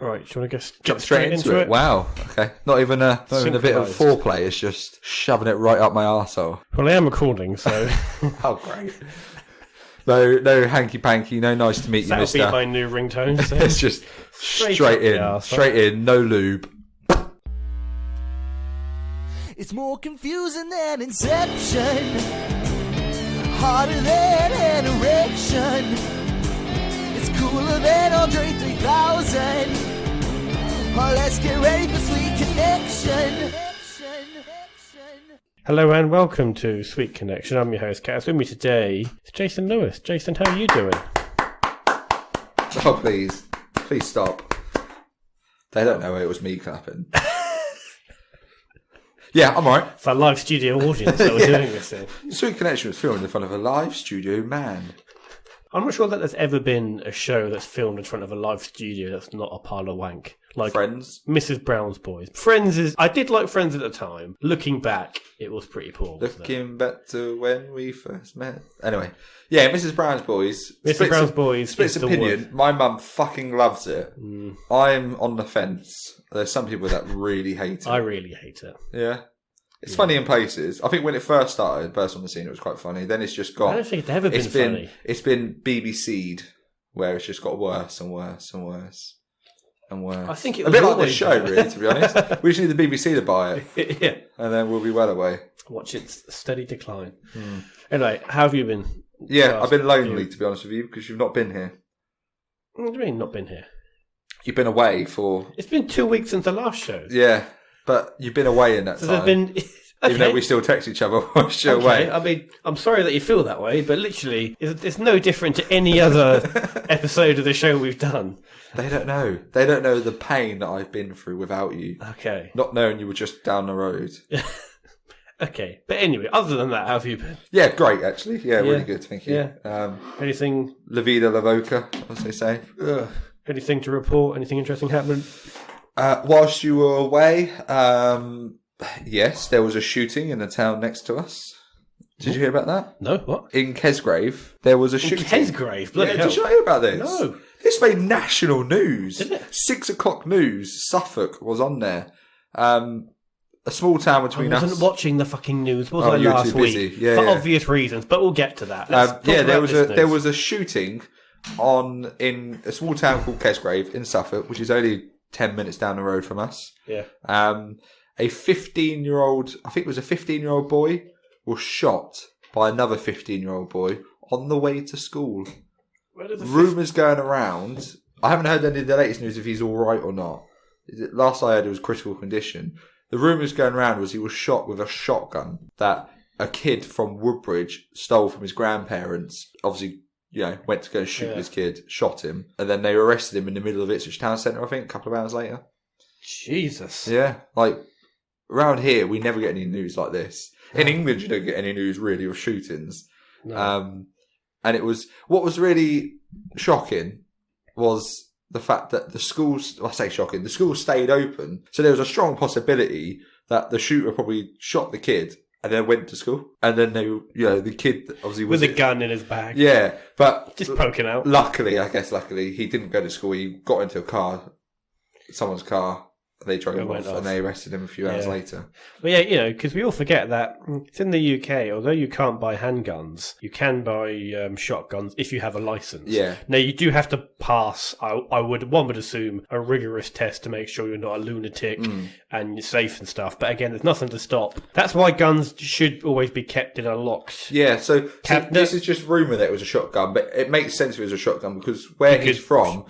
All right, do you want to Jump straight into it? Wow. Okay. Not even a bit of foreplay. It's just shoving it right up my arsehole. Well, I am recording, so... Oh, great. No hanky-panky, no nice to meet you, mister. That'll be my new ringtone. So. It's just straight in, no lube. It's more confusing than Inception, harder than an erection. It's cooler than Andre 3000. Oh, let's get ready for Sweet Connection. Hello and welcome to Sweet Connection. I'm your host, Kat. With me today is Jason Lewis. Jason, how are you doing? Oh, please stop. They don't know it was me clapping. Yeah, I'm alright. It's a live studio audience that we're doing this in. Sweet Connection was filmed in front of a live studio man. I'm not sure that there's ever been a show that's filmed in front of a live studio that's not a pile of wank. Like Friends. Mrs. Brown's Boys. Friends is... I did like Friends at the time. Looking back, it was pretty poor. Looking back to when we first met. Anyway. Yeah, Mrs. Brown's Boys. Mrs. Brown's Boys Splits opinion. My mum fucking loves it. I'm on the fence. There's some people that really hate it. I really hate it. Yeah. It's funny in places. I think when it first started, burst on the scene, it was quite funny. Then it's just got... I don't think it's ever been funny. It's been BBC'd, where it's just got worse and worse and worse and worse. I think it was a bit like this show, better. really, to be honest. We just need the BBC to buy it. Yeah. And then we'll be well away. Watch its steady decline. Anyway, how have you been? Yeah, I've been lonely, to be honest with you, because you've not been here. What do you mean, not been here? You've been away for... It's been 2 weeks since the last show. Yeah. But you've been away in that time. There's been, okay. Even though we still text each other whilst you're away. I mean, I'm sorry that you feel that way, but literally, it's no different to any other episode of the show we've done. They don't know. They don't know the pain that I've been through without you. Okay. Not knowing you were just down the road. Okay. But anyway, other than that, how have you been? Yeah, great, actually. Yeah, really good, thank you. Yeah. Anything... La vida la voca, as they say. Anything to report? Anything interesting happening? Whilst you were away, yes, there was a shooting in the town next to us. Did you hear about that? No, what? In Kesgrave, there was a shooting. Kesgrave? Bloody hell. Did you not hear about this? No. This made national news. Did it? 6 o'clock news, Suffolk was on there. A small town between us. I wasn't watching the fucking news, was I, you were last too busy. week? Yeah, for obvious reasons, but we'll get to that. There was a shooting in a small town called Kesgrave in Suffolk, which is only 10 minutes down the road from us. Yeah. A 15-year-old, I think it was a 15-year-old boy, was shot by another 15-year-old boy on the way to school. Rumours going around. I haven't heard any of the latest news if he's all right or not. Last I heard, it was critical condition. The rumours going around was he was shot with a shotgun that a kid from Woodbridge stole from his grandparents. Obviously, went to go shoot this kid, shot him, and then they arrested him in the middle of Ipswich town centre, I think, a couple of hours later. Jesus. Yeah, around here, we never get any news like this. In England, you don't get any news, really, of shootings. No. And it was... What was really shocking was the fact that the schools... I say shocking. The schools stayed open. So there was a strong possibility that the shooter probably shot the kid and then went to school. And then the kid obviously was... With a gun in his bag. Yeah, but... Just poking out. Luckily, he didn't go to school. He got into a car, someone's car. They drove him off and they arrested him a few hours later. Well, because we all forget that it's in the UK, although you can't buy handguns, you can buy shotguns if you have a license. Yeah. Now, you do have to pass, one would assume, a rigorous test to make sure you're not a lunatic and you're safe and stuff. But again, there's nothing to stop. That's why guns should always be kept in a locked... Yeah, so this is just rumour that it was a shotgun, but it makes sense if it was a shotgun because he's from,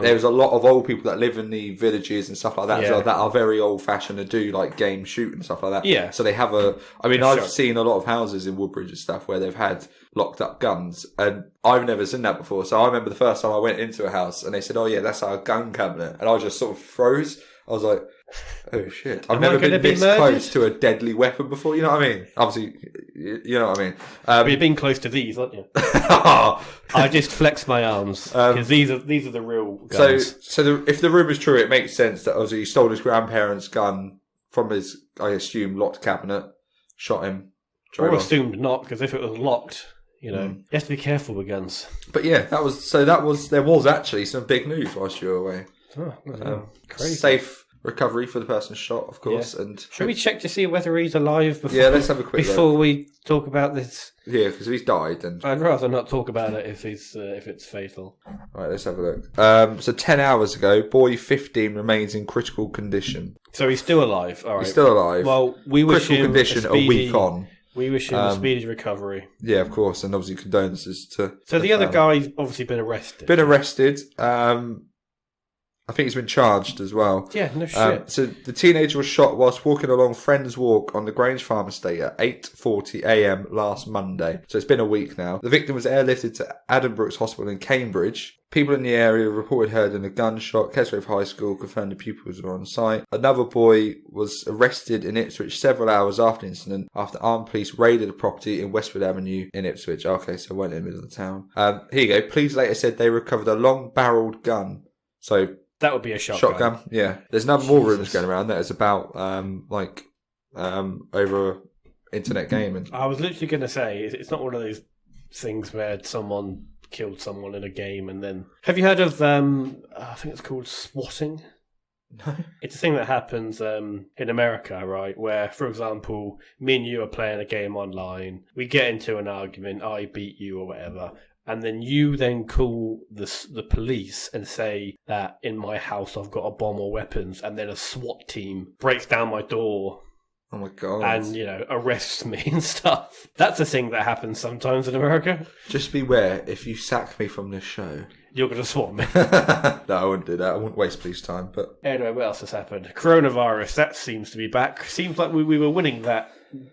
there was a lot of old people that live in the villages and stuff like that. That are very old fashioned to do game shoot and stuff like that. Yeah. So they have I've seen a lot of houses in Woodbridge and stuff where they've had locked up guns and I've never seen that before. So I remember the first time I went into a house and they said, "Oh yeah, that's our gun cabinet." And I just sort of froze. I was like, oh shit. I've never been this close to a deadly weapon before, you know what I mean? Obviously, you know what I mean. You've been close to these, aren't you? I just flex my arms, because these are the real guns. So if the rumour's true, it makes sense that obviously he stole his grandparents' gun from his, I assume, locked cabinet, shot him. Or assumed not, because if it was locked... you have to be careful with guns. But yeah, there was actually some big news whilst you were away. Crazy. Safe recovery for the person shot, of course. Yeah. And should we check to see whether he's alive before? Yeah, let's have a quick before look. we talk about this. Yeah, because if he's died, then I'd rather not talk about it if it's fatal. right. Let's have a look. So 10 hours ago, boy 15 remains in critical condition. So he's still alive. All right. He's still alive. Well, we wish critical him condition a speedy, week on. We wish him a speedy recovery. Yeah, of course, and obviously condolences to. So the other guy's obviously been arrested. Been arrested. I think he's been charged as well. Yeah, no shit. So the teenager was shot whilst walking along Friends Walk on the Grange Farm estate at 8:40 a.m. last Monday. So it's been a week now. The victim was airlifted to Adam Brooks Hospital in Cambridge. People in the area reported hearing a gunshot. Kesgrove High School confirmed the pupils were on site. Another boy was arrested in Ipswich several hours after the incident after armed police raided a property in Westwood Avenue in Ipswich. Okay, so went in the middle of the town. Here you go. Police later said they recovered a long-barreled gun. So that would be a shotgun. Yeah. There's no more rumours going around that it's about over internet gaming. I was literally going to say it's not one of those things where someone killed someone in a game and then. Have you heard of I think it's called swatting? No. It's a thing that happens in America, right? Where, for example, me and you are playing a game online. We get into an argument. I beat you or whatever. And then you then call the police and say that in my house I've got a bomb or weapons, and then a SWAT team breaks down my door. Oh my God. And, arrests me and stuff. That's a thing that happens sometimes in America. Just beware, if you sack me from this show, you're going to swat me. No, I wouldn't do that. I wouldn't waste police time. But anyway, what else has happened? Coronavirus, that seems to be back. Seems like we were winning that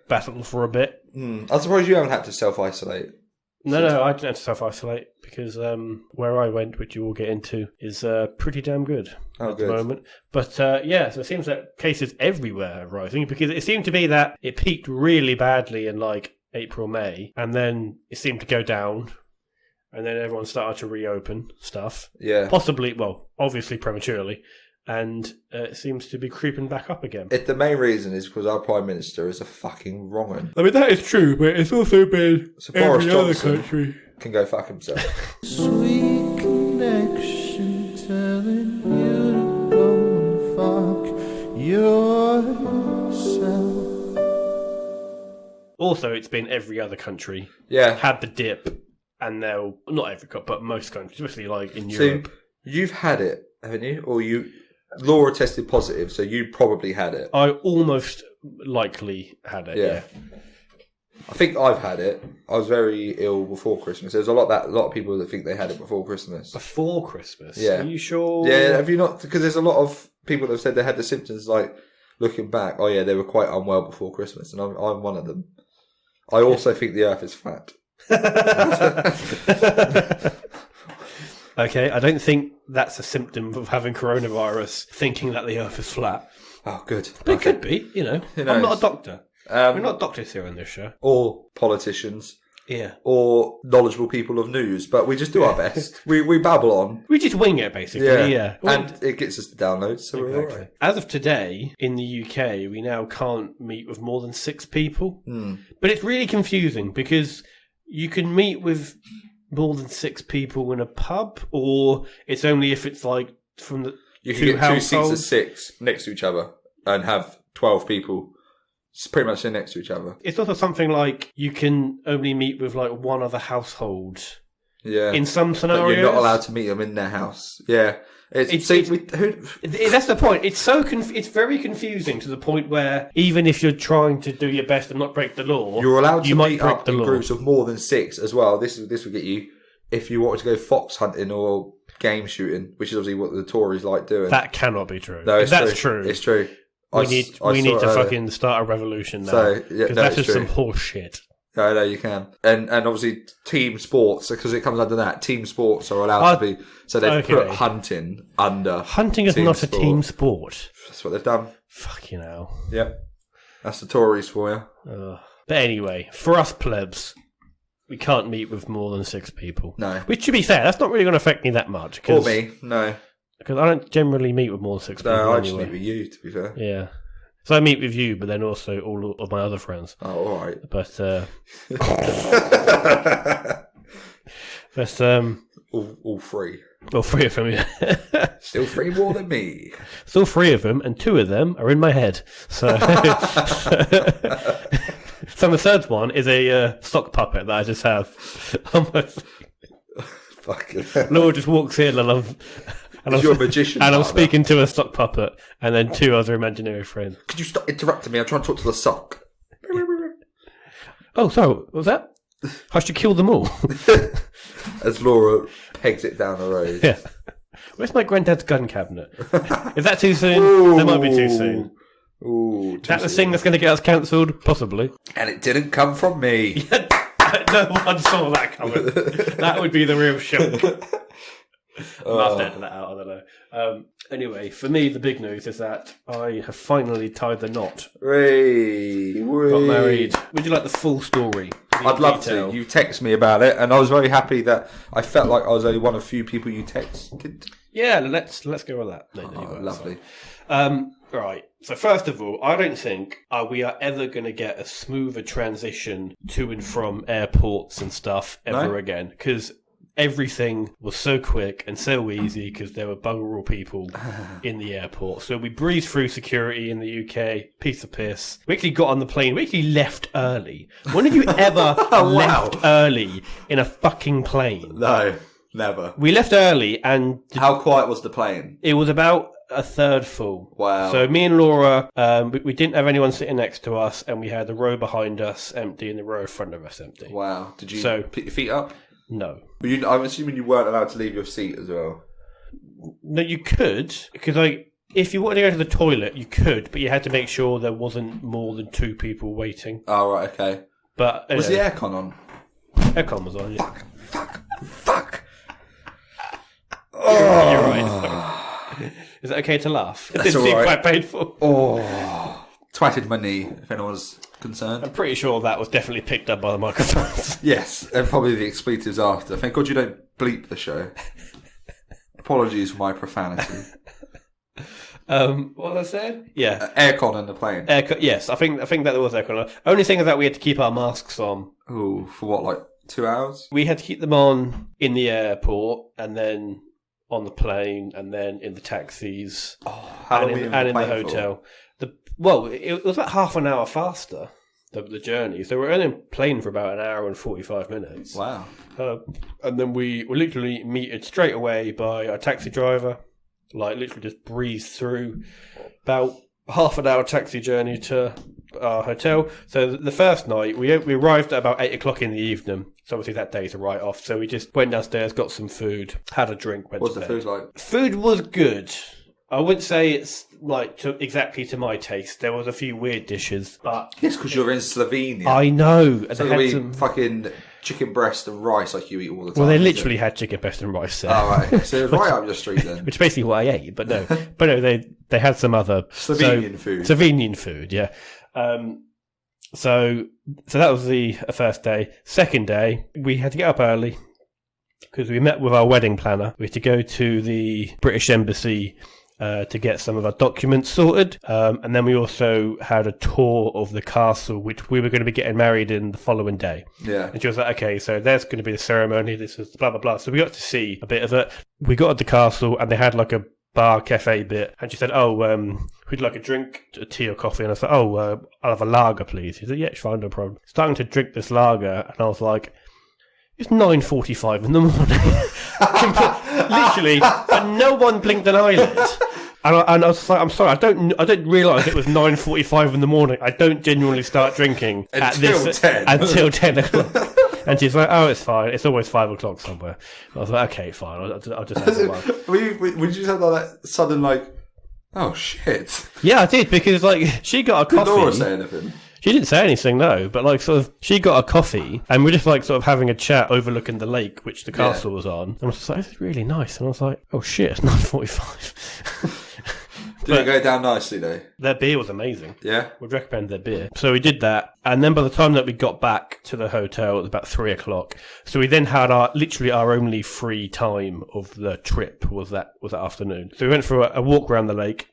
battle for a bit. I suppose you haven't had to self-isolate. No, I didn't have to self-isolate because where I went, which you will get into, is pretty damn good at the moment. But so it seems that cases everywhere are rising because it seemed to be that it peaked really badly in like April, May, and then it seemed to go down, and then everyone started to reopen stuff. Yeah. Possibly, obviously prematurely. And it seems to be creeping back up again. The main reason is because our Prime Minister is a fucking wrong'un. I mean, that is true, but it's also been So every Boris other Johnson country. Can go fuck himself. Sweet connection telling you to go and fuck yourself. Also, it's been every other country. Yeah. Had the dip, and now, not every country, but most countries, especially like in Europe. So, you've had it, haven't you? Or Laura tested positive, so you probably had it. I almost likely had it, yeah. I think I've had it. I was very ill before Christmas. There's a lot of people that think they had it before Christmas. Before Christmas? Yeah. Are you sure? Yeah, have you not? Because there's a lot of people that have said they had the symptoms, like, looking back, oh yeah, they were quite unwell before Christmas, and I'm one of them. I also think the earth is flat. Okay, I don't think that's a symptom of having coronavirus, thinking that the earth is flat. Oh, good. But it could be, Who knows? I'm not a doctor. We're not doctors here on this show. Or politicians. Yeah. Or knowledgeable people of news, but we just do our best. We babble on. We just wing it, basically, yeah. And it gets us the downloads, so we're all right. As of today, in the UK, we now can't meet with more than 6 people. But it's really confusing because you can meet with more than 6 people in a pub, or it's only if it's like from the you can get 2 seats of 6 next to each other and have 12 people pretty much next to each other. It's also something like you can only meet with like one other household. Yeah. In some scenarios, but you're not allowed to meet them in their house. Yeah. That's the point. It's it's very confusing to the point where even if you're trying to do your best and not break the law, you're allowed to meet up in law. Groups of more than 6 as well. This will get you if you wanted to go fox hunting or game shooting, which is obviously what the Tories like doing. That cannot be true. No, that's true. It's true. We need to fucking start a revolution now. Because that's just some horse shit. I know you can, and obviously team sports, because it comes under that. Team sports are allowed to be, so they've put hunting under. Hunting is not a team sport. That's what they've done. Fucking hell. Yep, that's the Tories for you. But anyway, for us plebs, we can't meet with more than 6 people. No, which, to be fair, that's not really going to affect me that much. Or me, no, because I don't generally meet with more than 6 people. No, I just meet with you, to be fair. Yeah. So I meet with you, but then also all of my other friends. Oh, all right. But all 3. Well, 3 of them, yeah. Still 3 more than me. Still 3 of them, and 2 of them are in my head. So, so the third one is a sock puppet that I just have. Fucking hell. Laura just walks in and you're a magician. And I'm speaking to a sock puppet, and then 2 other imaginary friends. Could you stop interrupting me? I'm trying to talk to the sock. Oh, sorry, what was that? I should kill them all. As Laura pegs it down the road. Yeah. Where's my granddad's gun cabinet? Is that too soon? That might be too soon. Ooh, Is that the thing that's going to get us cancelled? Possibly. And it didn't come from me. No one saw that coming. That would be the real shock. I'll have to edit that out, I don't know. Anyway, for me, the big news is that I have finally tied the knot. Got married. Would you like the full story? I'd love to. You text me about it, and I was very happy that I felt like I was only one of few people you texted. Yeah, let's go with that. Lovely. Right. So first of all, I don't think we are ever going to get a smoother transition to and from airports and stuff ever again, because everything was so quick and so easy because there were bugger all people in the airport. So we breezed through security in the UK, piece of piss. We actually got on the plane. We actually left early. When have you ever left early in a fucking plane? No, never. We left early, and how quiet was the plane? It was about a third full. Wow. So me and Laura, we didn't have anyone sitting next to us, and we had the row behind us empty and the row in front of us empty. Wow. Did you put your feet up? No. I'm assuming you weren't allowed to leave your seat as well. No, you could, because if you wanted to go to the toilet, you could, but you had to make sure there wasn't more than 2 people waiting. Oh, right, okay. But was the aircon on? Aircon was on, yeah. Fuck. Oh. You're right. Is it okay to laugh? That's it didn't seem quite painful. Oh. Twatted my knee, if anyone's concerned. I'm pretty sure that was definitely picked up by the microphones. Yes, and probably the expletives after. Thank God you don't bleep the show. Apologies for my profanity. What was I saying? Yeah. Aircon in the plane. Aircon, yes, I think that there was aircon. Only thing is that we had to keep our masks on. Ooh, for what, like 2 hours? We had to keep them on in the airport, and then on the plane, and then in the taxis, and in the hotel. It was about half an hour faster, the journey. So we're only in plane for about an hour and 45 minutes. Wow. And then we were literally meted straight away by our taxi driver. Like, literally just breezed through about half an hour taxi journey to our hotel. So the first night, we arrived at about 8 o'clock in the evening. So obviously that day's a write-off. So we just went downstairs, got some food, had a drink, went What's to bed. the food like? Food was good. I wouldn't say it's like exactly to my taste. There was a few weird dishes, but yes, because you're in Slovenia. I know. So they had fucking chicken breast and rice like you eat all the time. Well, they literally had chicken breast and rice there. Oh, right. So it was right up your street then. Which is basically what I ate, but no, they had some other Slovenian food. Slovenian food, yeah. So that was the first day. Second day, we had to get up early because we met with our wedding planner. We had to go to the British Embassy to get some of our documents sorted. And then we also had a tour of the castle, which we were going to be getting married in the following day. Yeah. And she was like, okay, so there's going to be the ceremony, this is blah, blah, blah. So we got to see a bit of it. We got at the castle and they had like a bar cafe bit. And she said, we'd like a drink, a tea or coffee. And I said, I'll have a lager, please. She said, yeah, fine, no problem. Starting to drink this lager. And I was like, it's 9:45 in the morning. Literally, and no one blinked an eyelid. And I was like, I'm sorry, I don't realise it was 9:45 in the morning. I don't genuinely start drinking until 10 o'clock. And she's like, oh, it's fine. It's always 5 o'clock somewhere. And I was like, okay, fine. I'll just have a while. Would you have that sudden oh shit? Yeah, I did, because she got a coffee. Did Laura say anything? She didn't say anything, no, but she got a coffee and we're just sort of having a chat overlooking the lake, which the castle was on. And I was just like, this is really nice. And I was like, oh shit, it's 9:45. Did it go down nicely though? Their beer was amazing. Yeah? Would recommend their beer. So we did that. And then by the time that we got back to the hotel, it was about 3 o'clock. So we then had our only free time of the trip was that afternoon. So we went for a walk around the lake.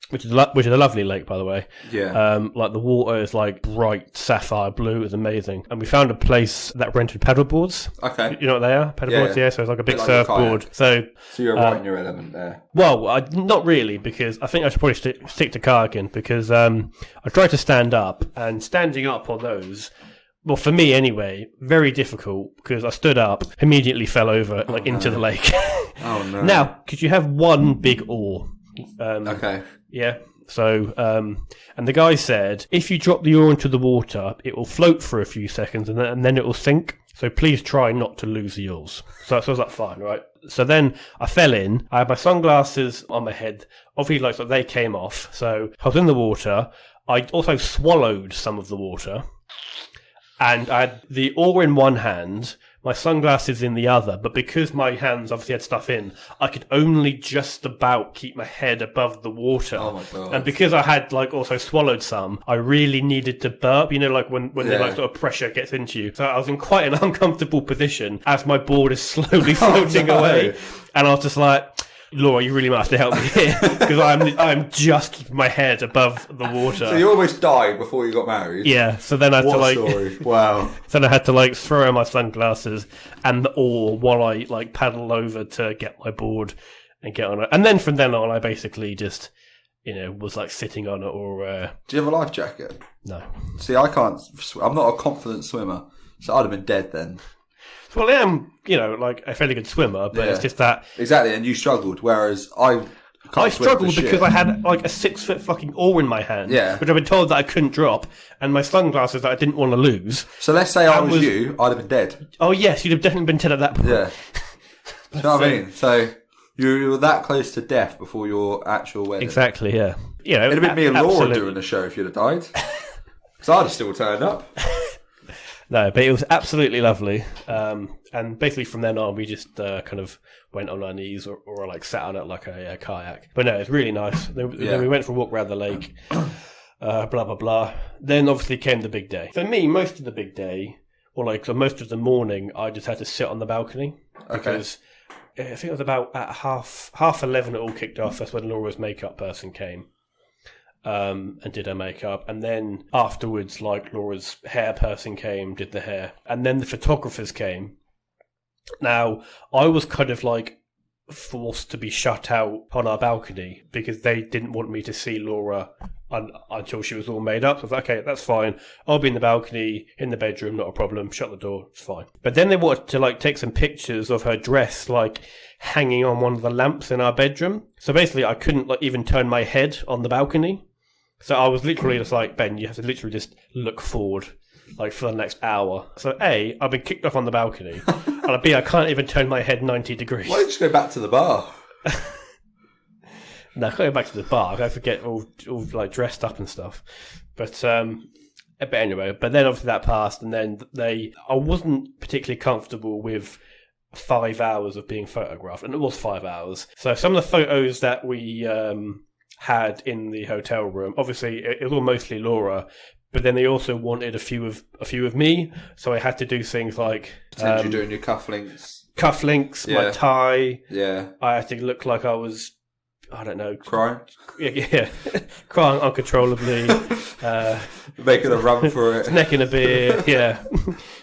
which is a lovely lake, by the way. Yeah. Like the water is like bright sapphire blue. It's amazing. And we found a place that rented paddleboards. Okay. You know what they are? Paddleboards, yeah. So it's like a big like surfboard. So you're right in your element there. Well, not really, because I think I should probably stick to kayaking, because I tried to stand up, and standing up on those, well, for me anyway, very difficult, because I stood up, immediately fell over into the lake. Oh no. Now, could you have one big oar? Okay. Yeah. So, and the guy said, if you drop the oar into the water, it will float for a few seconds and then it will sink. So please try not to lose the oars. So I was like, fine, right? So then I fell in. I had my sunglasses on my head. Obviously, so they came off. So I was in the water. I also swallowed some of the water. And I had the oar in one hand, my sunglasses in the other, but because my hands obviously had stuff in, I could only just about keep my head above the water. Oh my god. And because I had also swallowed some, I really needed to burp, when the sort of pressure gets into you. So I was in quite an uncomfortable position as my board is slowly floating away. And I was just like, Laura, you really might have to help me here, because I'm just keeping my head above the water. So you almost died before you got married? Yeah, so then I had what a story. Wow. So then I had to throw in my sunglasses and the oar while I paddle over to get my board and get on it. And then from then on, I basically just, was sitting on it or... Do you have a life jacket? No. See, I can't... I'm not a confident swimmer, so I'd have been dead then. Well, I am, a fairly good swimmer, but it's just that... Exactly, and you struggled, whereas I struggled because I had a 6 foot fucking oar in my hand, which I've been told that I couldn't drop, and my sunglasses that I didn't want to lose. So let's say I was you, I'd have been dead. Oh yes, you'd have definitely been dead at that point. Yeah. Do you know what I mean? So you were that close to death before your actual wedding. Exactly, yeah. It'd have been me and Laura doing the show if you'd have died. Because I'd have still turned up. No, but it was absolutely lovely. And basically from then on, we just kind of went on our knees or sat on it like a kayak. But no, it was really nice. Then we went for a walk around the lake, blah, blah, blah. Then obviously came the big day. For me, most of the big day, so most of the morning, I just had to sit on the balcony. Because I think it was about at half 11 it all kicked off. That's when Laura's makeup person came. And did her makeup, and then afterwards, Laura's hair person came, did the hair, and then the photographers came. Now, I was kind of forced to be shut out on our balcony because they didn't want me to see Laura until she was all made up. So I was like, okay, that's fine. I'll be in the balcony, in the bedroom, not a problem. Shut the door, it's fine. But then they wanted to take some pictures of her dress, hanging on one of the lamps in our bedroom. So basically, I couldn't even turn my head on the balcony. So I was literally just Ben, you have to literally just look forward, for the next hour. So A, I've been kicked off on the balcony, and B, I can't even turn my head 90 degrees. Why don't you just go back to the bar? No, I can't go back to the bar. I forget all dressed up and stuff. But anyway, but then obviously that passed, and then I wasn't particularly comfortable with 5 hours of being photographed, and it was 5 hours. So some of the photos that we had in the hotel room, obviously it was all mostly Laura, but then they also wanted a few of me, so I had to do things like pretend you're doing your cufflinks, my tie. Yeah, I had to look like I was, I don't know, crying. Yeah, crying uncontrollably, making a run for it, necking a beer, yeah,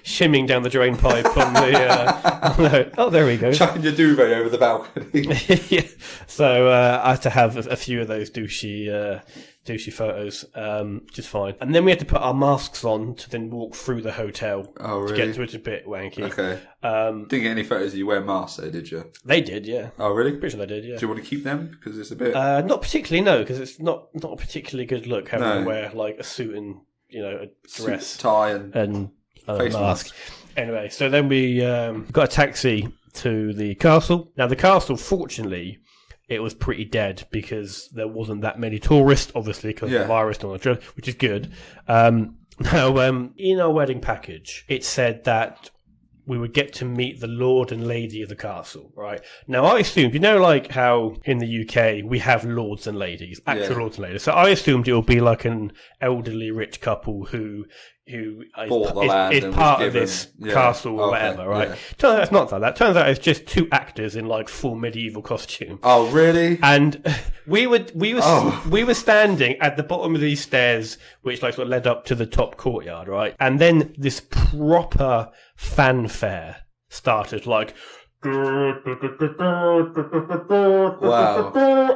shimming down the drain pipe on the. Oh, there we go. Chucking your duvet over the balcony. Yeah. So I had to have a few of those douchey photos, which is fine. And then we had to put our masks on to then walk through the hotel. Oh, really? To get to it a bit wanky. Okay. Didn't get any photos of you wearing masks, though, did you? They did, yeah. Oh, really? Pretty sure they did, yeah. Do you want to keep them? Because it's a bit... not particularly, no, because it's not a particularly good look having to wear a suit and, a dress. Suit, tie and face mask. Anyway, so then we got a taxi to the castle. Now, the castle, fortunately, it was pretty dead because there wasn't that many tourists, obviously, because of the virus and all that, which is good. Now, in our wedding package, it said that we would get to meet the Lord and Lady of the castle, right? Now, I assumed, how in the UK we have lords and ladies, actual lords and ladies. So I assumed it would be an elderly rich couple who who bought the land is and part was of given, this castle or whatever, right? Yeah. Turns out it's not like that. Turns out it's just two actors in like full medieval costume. Oh, really? And we were standing at the bottom of these stairs, which like sort of led up to the top courtyard, right? And then this proper fanfare started, like. Wow.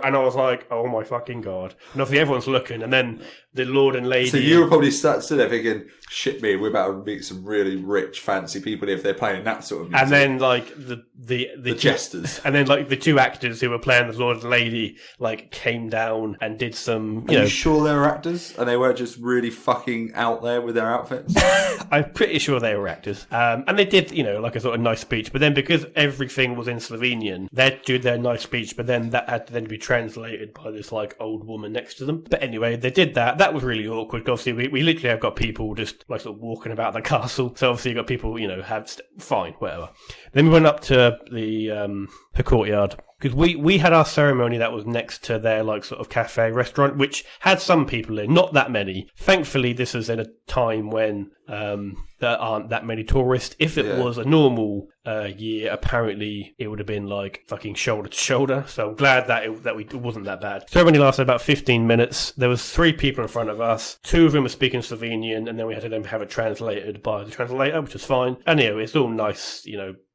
And I was like, oh my fucking God. And obviously everyone's looking, and then the Lord and Lady. So you were probably stood there thinking, shit me, we're about to meet some really rich, fancy people if they're playing that sort of music. And then like the jesters. And then like the two actors who were playing the Lord and Lady like came down and did some, Are you sure they were actors? And they weren't just really fucking out there with their outfits? I'm pretty sure they were actors. And they did, like a sort of nice speech. But then because everything was in Slovenian, they'd do their nice speech, but then that had to then be translated by this like old woman next to them. But anyway, they did that. That was really awkward. Obviously, we literally have got people just like sort of walking about the castle. So obviously you got people, fine, whatever. Then we went up to the courtyard. Because we had our ceremony that was next to their like sort of cafe restaurant, which had some people in, not that many. Thankfully, this was in a time when there aren't that many tourists. If it was a normal year, apparently it would have been like fucking shoulder to shoulder. So I'm glad that it wasn't that bad. Ceremony lasted about 15 minutes. There was 3 people in front of us. 2 of them were speaking Slovenian, and then we had to then have it translated by the translator, which was fine. And it's all nice,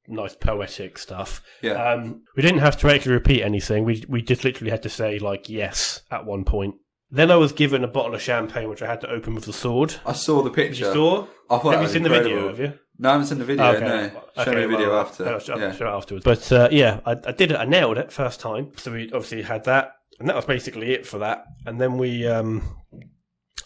nice poetic stuff. Yeah. We didn't have to actually repeat anything. We just literally had to say like yes at one point. Then I was given a bottle of champagne, which I had to open with the sword. I saw the picture. You saw? Have you seen incredible. the video? Have you? No, I haven't seen the video. Okay. No, show me the video after. I'll show it afterwards. But I did it. I nailed it first time. So we obviously had that, and that was basically it for that. And then we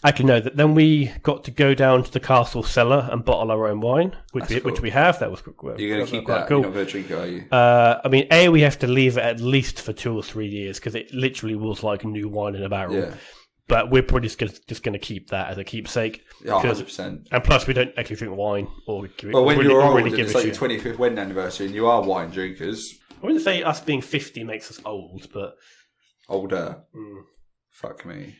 actually no. Then we got to go down to the castle cellar and bottle our own wine, which we have. That was You're going to keep that. Cool. You're not going to drink it, are you? We have to leave it at least for 2 or 3 years because it literally was like new wine in a barrel. Yeah. But we're probably just going to keep that as a keepsake. Yeah, 100%. And plus, we don't actually drink wine or give Well, when really, you're old, really it's like your 25th wedding anniversary, and you are wine drinkers. I wouldn't say us being 50 makes us old, but older. Fuck me.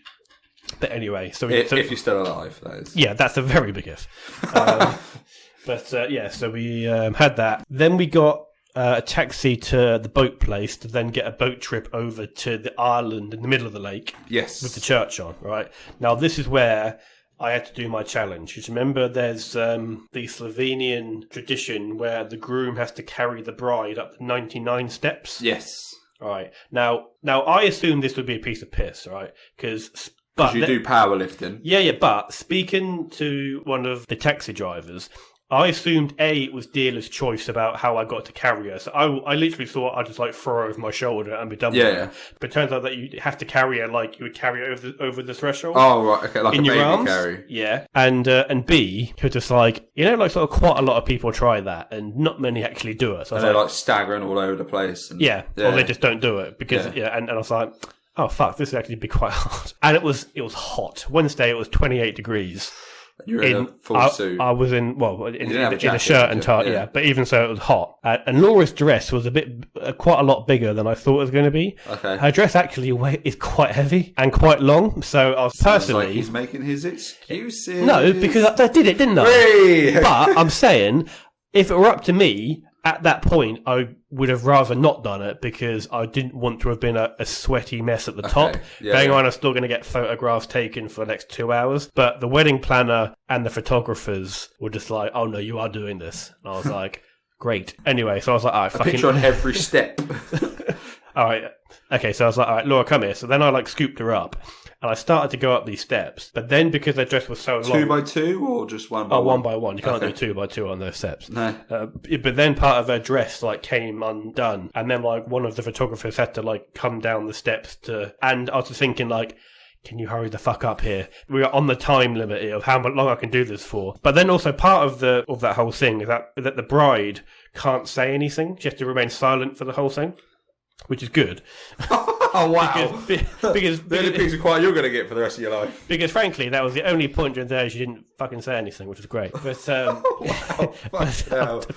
But anyway, so if you're still alive, that is. Yeah, that's a very big if. So we had that. Then we got a taxi to the boat place to then get a boat trip over to the island in the middle of the lake. Yes. With the church on, right? Now, this is where I had to do my challenge. You remember there's the Slovenian tradition where the groom has to carry the bride up the 99 steps. Yes. All right. Now I assumed this would be a piece of piss, right? Because you do powerlifting. Yeah, but speaking to one of the taxi drivers, I assumed it was dealer's choice about how I got to carry her. So I literally thought I'd just like throw her over my shoulder and be done with it. But it turns out that you have to carry her like you would carry her over the threshold. Oh, right. Okay, like in a your baby arms. carry. Yeah. And B, you're just like, like sort of quite a lot of people try that and not many actually do it. So and they're like staggering all over the place. And, or they just don't do it because, and I was like, oh fuck, this would actually be quite hard. And it was hot. Wednesday it was 28 degrees. You were in a full suit. I was in a shirt and tie, yeah. But even so, it was hot. And Laura's dress was quite a lot bigger than I thought it was going to be. Okay. Her dress actually is quite heavy and quite long. So I was personally, like he's making his excuses. No, because I did it, didn't I? Hey! But I'm saying, if it were up to me, at that point, I would have rather not done it because I didn't want to have been a sweaty mess at the top. Bearing in mind, I'm still going to get photographs taken for the next 2 hours. But the wedding planner and the photographers were just like, oh no, you are doing this. And I was like, great. Anyway, so I was like, all right, fucking... picture on every step. All right. Okay, so I was like, all right, Laura, come here. So then I scooped her up. And I started to go up these steps, but then because their dress was so long... 2 by 2 or just 1 by 1? 1 by 1. You can't do 2 by 2 on those steps. No. But then part of her dress came undone, and then one of the photographers had to come down the steps and I was thinking can you hurry the fuck up here? We are on the time limit here of how long I can do this for. But then also part of that whole thing is that the bride can't say anything. She has to remain silent for the whole thing, which is good. Oh, wow. Because the only piece of quiet you're going to get for the rest of your life. Because frankly, that was the only point during the day she didn't fucking say anything, which was great. But I'm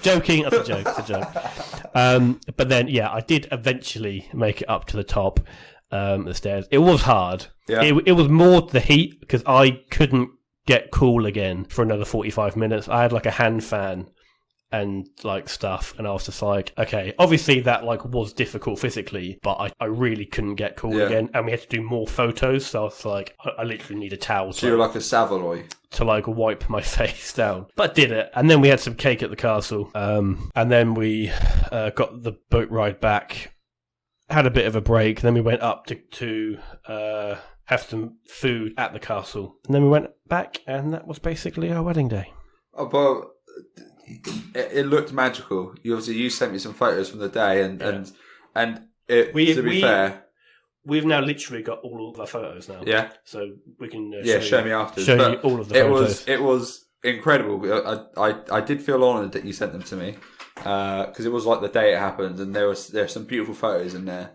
joking. That's a joke. It's a joke. But then, I did eventually make it up to the top the stairs. It was hard. Yeah. It was more the heat because I couldn't get cool again for another 45 minutes. I had like a hand fan and like stuff, and I was just like, okay, obviously that like was difficult physically, but I really couldn't get cool again, and we had to do more photos, so I was like, I literally need a towel. So you're like a Savoy to like wipe my face down, but did it. And then we had some cake at the castle, and then we got the boat ride back, had a bit of a break, then we went up to have some food at the castle, and then we went back, and that was basically our wedding day. Oh, but it looked magical. You sent me some photos from the day, and to be fair, we've now literally got all of our photos now. Yeah, so we can show me after. Show you all of the photos. It was incredible. I did feel honoured that you sent them to me because it was like the day it happened, and there's some beautiful photos in there.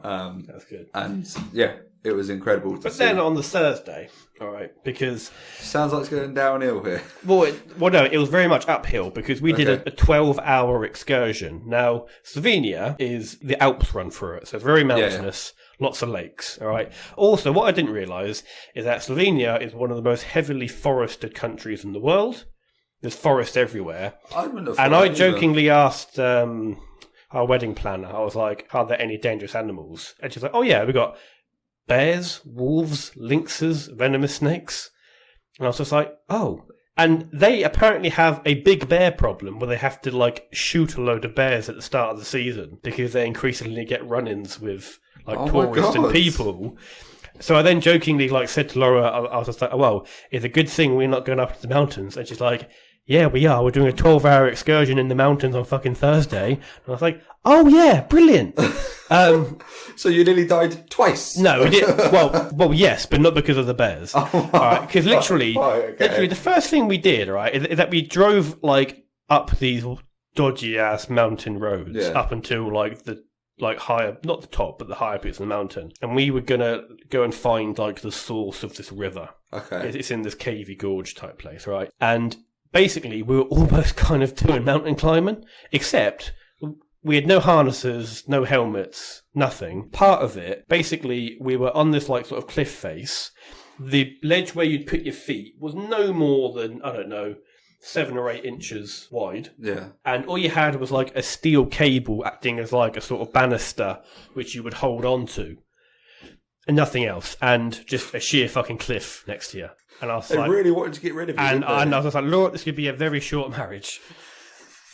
That's good. And yeah, it was incredible. But then on the Thursday, all right, because sounds like it's going downhill here. Well, no, it was very much uphill because we did a 12-hour excursion. Now, Slovenia is the Alps run through it, so it's very mountainous, lots of lakes. All right. Also, what I didn't realise is that Slovenia is one of the most heavily forested countries in the world. There's forest everywhere, I jokingly asked our wedding planner, I was like, are there any dangerous animals? And she's like, oh yeah, we got bears, wolves, lynxes, venomous snakes. And I was just like, oh. And they apparently have a big bear problem where they have to like shoot a load of bears at the start of the season because they increasingly get run-ins with like tourists and people. So I then jokingly like said to Laura, I was just like, oh, well, it's a good thing we're not going up to the mountains. And she's like, yeah, we are. We're doing a 12-hour excursion in the mountains on fucking Thursday. And I was like, oh, yeah, brilliant. So you nearly died twice? No, we did. Well, yes, but not because of the bears. Because literally, the first thing we did, right, is that we drove like up these dodgy-ass mountain roads up until like the higher, not the top, but the higher bits of the mountain. And we were going to go and find like the source of this river. Okay. It's in this cavey gorge type place, right? And basically, we were almost kind of doing mountain climbing, except we had no harnesses, no helmets, nothing. Part of it, basically, we were on this like sort of cliff face. The ledge where you'd put your feet was no more than, I don't know, 7 or 8 inches wide. Yeah. And all you had was like a steel cable acting as like a sort of banister, which you would hold on to. And nothing else. And just a sheer fucking cliff next to you. And I was like, really wanted to get rid of it. And I was like, Lord, this could be a very short marriage.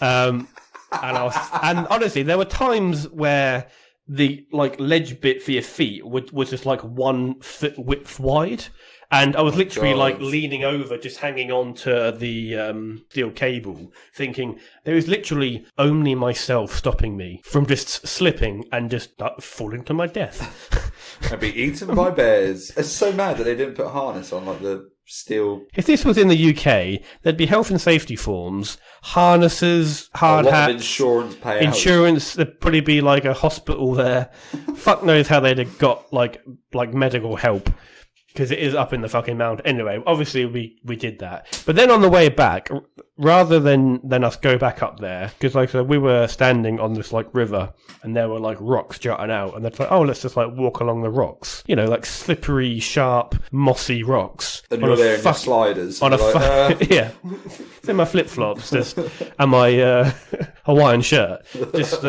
And honestly, there were times where the like ledge bit for your feet was just like 1 foot width wide. And I was literally like leaning over, just hanging on to the steel cable, thinking there is literally only myself stopping me from just slipping and just falling to my death. And be eaten by bears. It's so mad that they didn't put a harness on like the steel. If this was in the UK, there'd be health and safety forms, harnesses, hard hats, insurance payouts. Insurance, there'd probably be like a hospital there. Fuck knows how they'd have got like medical help. Because it is up in the fucking mountain. Anyway, obviously we did that. But then on the way back, rather than us go back up there, because like I said, we were standing on this like river and there were like rocks jutting out. And they're like, oh, let's just like walk along the rocks. You know, like slippery, sharp, mossy rocks. And you're there in your sliders. On yeah. It's in my flip-flops just, and my Hawaiian shirt. Just...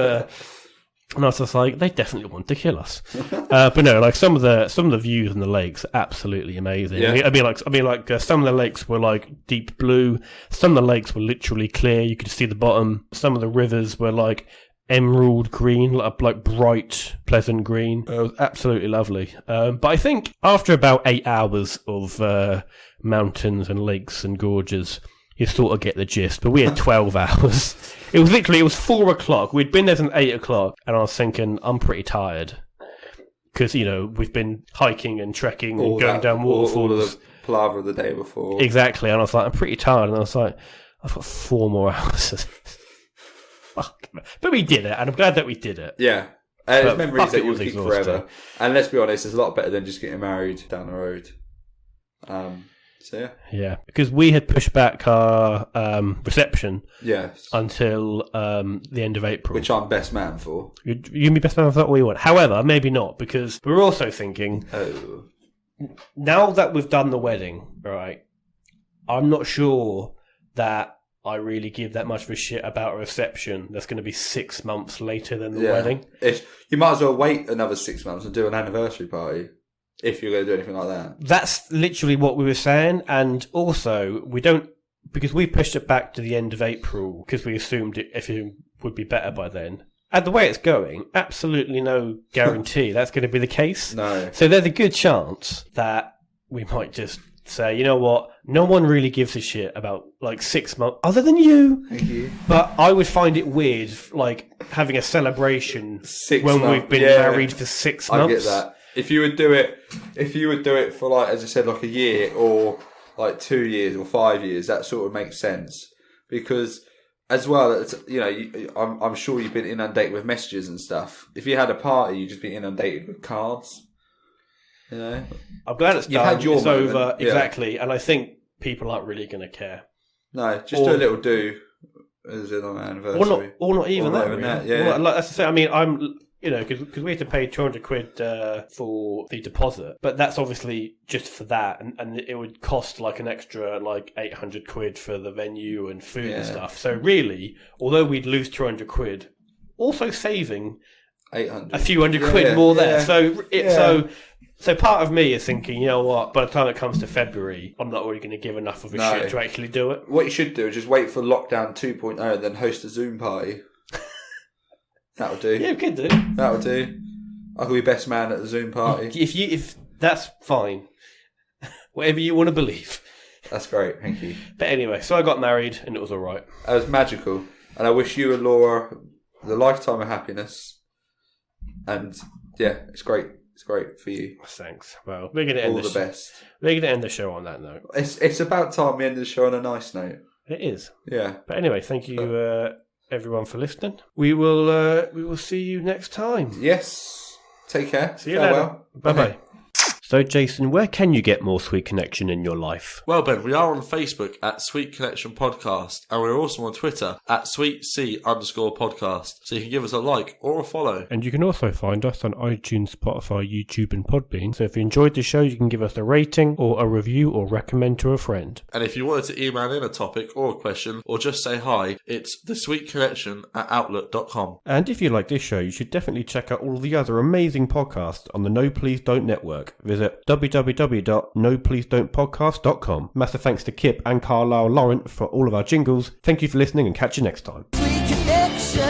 And I was just like, they definitely want to kill us. But no, like some of the views in the lakes are absolutely amazing. Yeah. I mean, like some of the lakes were like deep blue. Some of the lakes were literally clear. You could see the bottom. Some of the rivers were like emerald green, like bright, pleasant green. It was absolutely lovely. But I think after about 8 hours of mountains and lakes and gorges, you sort of get the gist. But we had 12 hours. It was 4 o'clock. We'd been there since 8 o'clock. And I was thinking, I'm pretty tired. Because, you know, we've been hiking and trekking and going down waterfalls. All of the palaver of the day before. Exactly. And I was like, I'm pretty tired. And I was like, I've got 4 more hours. Fuck. But we did it. And I'm glad that we did it. Yeah. And it's memories that you'll keep forever. And let's be honest, it's a lot better than just getting married down the road. So yeah, because we had pushed back our reception until the end of April, which I'm best man for. You can be best man for that all you want. However, maybe not, because we're also thinking, now that we've done the wedding, right, I'm not sure that I really give that much of a shit about a reception that's going to be 6 months later than the wedding. You might as well wait another 6 months and do an anniversary party if you're going to do anything like that. That's literally what we were saying. And also, we don't, because we pushed it back to the end of April because we assumed everything would be better by then. And the way it's going, absolutely no guarantee that's going to be the case. No. So there's a good chance that we might just say, you know what, no one really gives a shit about like 6 months, other than you. Thank you. But I would find it weird, like having a celebration 6 when months. we've been married for 6 months. I get that. If you would do it for like, as I said, like a year or like 2 years or 5 years, that sort of makes sense. Because as well, it's, you know, I'm sure you've been inundated with messages and stuff. If you had a party, you'd just be inundated with cards. You know, I'm glad it's done. You've had your it's moment. over. Yeah. Exactly. And I think people aren't really going to care. No, just do a little do as in on an anniversary. Or not even that. Even Really. that, yeah. Well, like, that's the thing. I mean, I'm, you know, because we had to pay 200 quid for the deposit, but that's obviously just for that, and it would cost like an extra like 800 quid for the venue and food and stuff. So really, although we'd lose 200 quid, also saving 800, a few hundred quid more there. Yeah. So part of me is thinking, you know what, by the time it comes to February, I'm not really going to give enough of a shit to actually do it. What you should do is just wait for lockdown 2.0 and then host a Zoom party. That'll do. Yeah, we could do. That'll do. I could be best man at the Zoom party. If that's fine. Whatever you want to believe. That's great, thank you. But anyway, so I got married and it was alright. It was magical. And I wish you and Laura the lifetime of happiness. And yeah, it's great. It's great for you. Thanks. Well, we're going to end all the best. We're going to end the show on that note. It's about time we end the show on a nice note. It is. Yeah. But anyway, thank you everyone for listening. We will see you next time. Yes. Take care. See you later. Bye-bye. So, Jason, where can you get more Sweet Connection in your life? Well, Ben, we are on Facebook at Sweet Connection Podcast, and we're also on Twitter at SweetC_podcast. So you can give us a like or a follow. And you can also find us on iTunes, Spotify, YouTube, and Podbean. So if you enjoyed the show, you can give us a rating or a review or recommend to a friend. And if you wanted to email in a topic or a question or just say hi, it's thesweetconnection@outlook.com. And if you like this show, you should definitely check out all the other amazing podcasts on the No Please Don't Network. Visit www.nopleasedon'tpodcast.com. Massive thanks to CIPP and Carlyle Laurent for all of our jingles. Thank you for listening and catch you next time. Sweet connection.